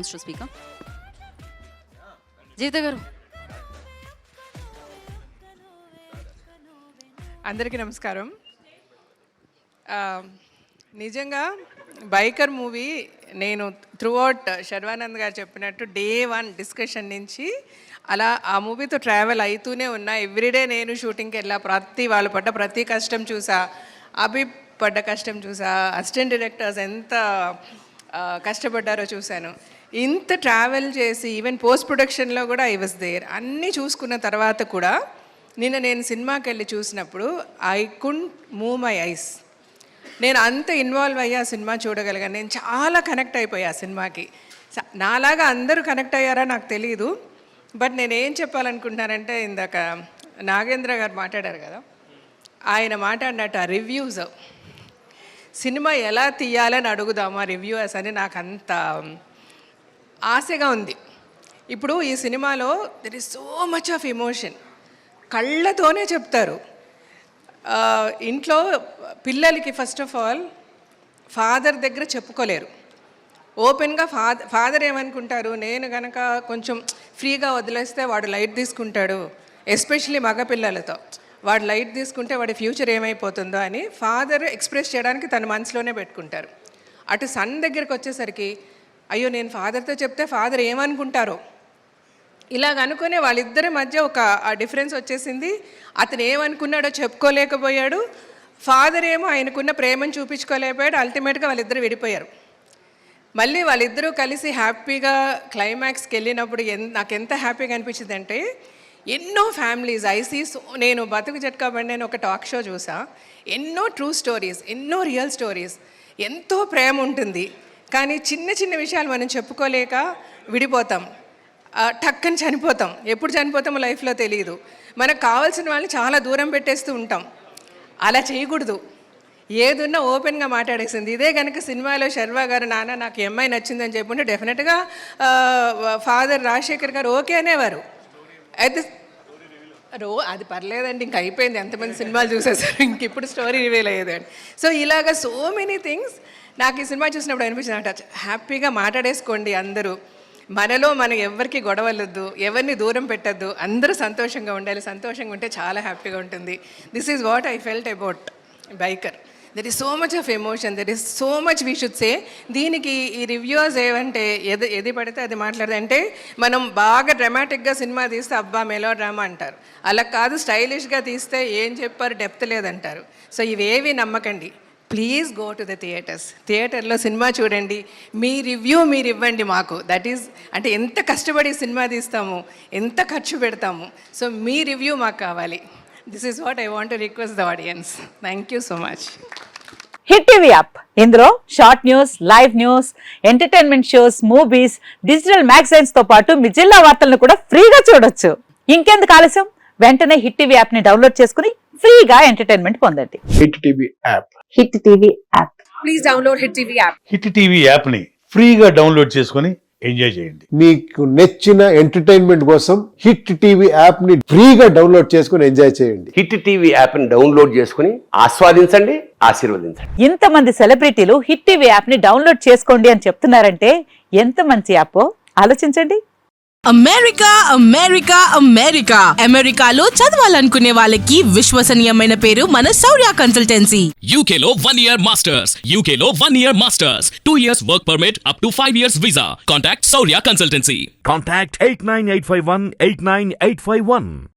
Speaker జీవిత గారు. అందరికీ నమస్కారం. నిజంగా బైకర్ మూవీ నేను త్రూఅవుట్ శర్వానంద్ గారు చెప్పినట్టు డే 1 డిస్కషన్ నుంచి అలా ఆ మూవీతో ట్రావెల్ అవుతూనే ఉన్నా. ఎవ్రీడే నేను షూటింగ్కి వెళ్ళా, వాళ్ళు పడ్డ ప్రతి కష్టం చూసా, అభి పడ్డ కష్టం చూసా, అసిస్టెంట్ డైరెక్టర్స్ ఎంత కష్టపడ్డారో చూశాను. ఇంత ట్రావెల్ చేసి ఈవెన్ పోస్ట్ ప్రొడక్షన్లో కూడా ఐ వాజ్ దేర్. అన్నీ చూసుకున్న తర్వాత కూడా నిన్న నేను సినిమాకి వెళ్ళి చూసినప్పుడు I couldn't move my eyes. నేను అంత ఇన్వాల్వ్ అయ్యా సినిమా చూడగలిగాను. నేను చాలా కనెక్ట్ అయిపోయా సినిమాకి. నాలాగా అందరూ కనెక్ట్ అయ్యారా నాకు తెలియదు. బట్ నేను ఏం చెప్పాలనుకుంటున్నానంటే, ఇందాక నాగేంద్ర గారు మాట్లాడారు కదా, ఆయన మాట్లాడినట్టు ఆ రివ్యూస్, సినిమా ఎలా తీయాలని అడుగుదామా రివ్యూవర్స్ అని నాకు అంత ఆశగా ఉంది. ఇప్పుడు ఈ సినిమాలో there is so much of emotion. కళ్ళతోనే చెప్తారు. ఇంట్లో పిల్లలకి ఫస్ట్ ఆఫ్ ఆల్ ఫాదర్ దగ్గర చెప్పుకోలేరు. ఓపెన్గా ఫాదర్ ఏమనుకుంటారు, నేను కనుక కొంచెం ఫ్రీగా వదిలేస్తే వాడు లైట్ తీసుకుంటాడు, ఎస్పెషలీ మగ పిల్లలతో వాడు లైట్ తీసుకుంటే వాడి ఫ్యూచర్ ఏమైపోతుందో అని ఫాదర్ ఎక్స్ప్రెస్ చేయడానికి తన మనసులోనే పెట్టుకుంటారు. అటు సన్ దగ్గరికి వచ్చేసరికి అయ్యో నేను ఫాదర్తో చెప్తే ఫాదర్ ఏమనుకుంటారో ఇలాగ అనుకునే వాళ్ళిద్దరి మధ్య ఒక డిఫరెన్స్ వచ్చేసింది. అతను ఏమనుకున్నాడో చెప్పుకోలేకపోయాడు, ఫాదర్ ఏమో ఆయనకున్న ప్రేమను చూపించుకోలేకపోయాడు. అల్టిమేట్గా వాళ్ళిద్దరు విడిపోయారు. మళ్ళీ వాళ్ళిద్దరూ కలిసి హ్యాపీగా క్లైమాక్స్కి వెళ్ళినప్పుడు నాకు ఎంత హ్యాపీగా అనిపించింది అంటే, ఎన్నో ఫ్యామిలీస్ నేను బతుకు జట్కా బండి నేను ఒక టాక్ షో చూసా. ఎన్నో ట్రూ స్టోరీస్, ఎన్నో రియల్ స్టోరీస్, ఎంతో ప్రేమ ఉంటుంది. కానీ చిన్న చిన్న విషయాలు మనం చెప్పుకోలేక విడిపోతాం, టక్కని చనిపోతాం. ఎప్పుడు చనిపోతామో లైఫ్లో తెలియదు. మనకు కావాల్సిన వాళ్ళని చాలా దూరం పెట్టేస్తూ ఉంటాం. అలా చేయకూడదు. ఏదున్నా ఓపెన్గా మాట్లాడేసింది. ఇదే కనుక సినిమాలో శర్వా గారు నాన్న నాకు ఈ అమ్మాయి నచ్చిందని చెప్పుంటే డెఫినెట్గా ఫాదర్ రాజశేఖర్ గారు ఓకే అనేవారు. అయితే అది పర్లేదండి, ఇంక అయిపోయింది, ఎంతమంది సినిమాలు చూసేసారు, ఇంక ఇప్పుడు స్టోరీ రివీల్ అయ్యేదండి. సో ఇలాగ సో మెనీ థింగ్స్ నాకు ఈ సినిమా చూసినప్పుడు అనిపించింది. హ్యాపీగా మాట్లాడేసుకోండి అందరూ. మనలో మనం ఎవరికి గొడవలొద్దు, ఎవరిని దూరం పెట్టద్దు, అందరూ సంతోషంగా ఉండాలి. సంతోషంగా ఉంటే చాలా హ్యాపీగా ఉంటుంది. This is what I felt about biker. There is so much of emotion, there is so much we should say. దీనికి ఈ రివ్యూవర్స్ ఏమంటే ఏది పడితే అది మాట్లాడదంటే, మనం బాగా డ్రామాటిక్గా సినిమా తీస్తే అబ్బా మెలో డ్రామా అంటారు. అలా కాదు, స్టైలిష్గా తీస్తే ఏం చెప్పారు డెప్త్ లేదంటారు. సో ఇవేవి నమ్మకండి. Please go to the theatres. థియేటర్లో సినిమా చూడండి, మీ రివ్యూ మీరు ఇవ్వండి మాకు. దట్ ఈజ్ అంటే ఎంత కష్టపడి సినిమా తీస్తాము, ఎంత ఖర్చు పెడతాము. సో మీ రివ్యూ మాకు కావాలి. This is what I want to request the audience. Thank you so much. Hit TV app, ఇందులో short news, live news, entertainment shows, movies, digital magazines తో పాటు మీ జిల్లా వార్తలను కూడా ఫ్రీగా చూడొచ్చు. ఇంకెందుకు ఆలస్యం, వెంటనే హిట్ టీవీ యాప్ ని డౌన్లోడ్ చేసుకుని ఫ్రీగా ఎంటర్టైన్మెంట్ పొందండి. Hit TV app. Hit TV app. Please download hit TV app. Hit TV app ని ఫ్రీగా డౌన్లోడ్ చేసుకుని ఎంజాయ్ చేయండి. మీకు నచ్చిన ఎంటర్టైన్మెంట్ కోసం హిట్ టీవీ యాప్ ని ఫ్రీగా డౌన్లోడ్ చేసుకుని ఎంజాయ్ చేయండి. హిట్ టీవీ యాప్ ని డౌన్లోడ్ చేసుకుని ఆస్వాదించండి, ఆశీర్వదించండి. ఇంతమంది సెలబ్రిటీలు హిట్ టీవీ యాప్ ని డౌన్లోడ్ చేసుకోండి అని చెప్తున్నారంటే ఎంత మంచి యాప్ ఆలోచించండి. అమెరికా అమెరికా అమెరికా అమెరికాలో చదవాలనుకునే వాళ్ళకి విశ్వసనీయమైన పేరు మన శౌర్య కన్సల్టెన్సీ. UK లో 1 year masters, UK లో 1 year masters, 2 years work permit up to 5 years visa. Contact Saurya Consultancy. Contact 89851 89851.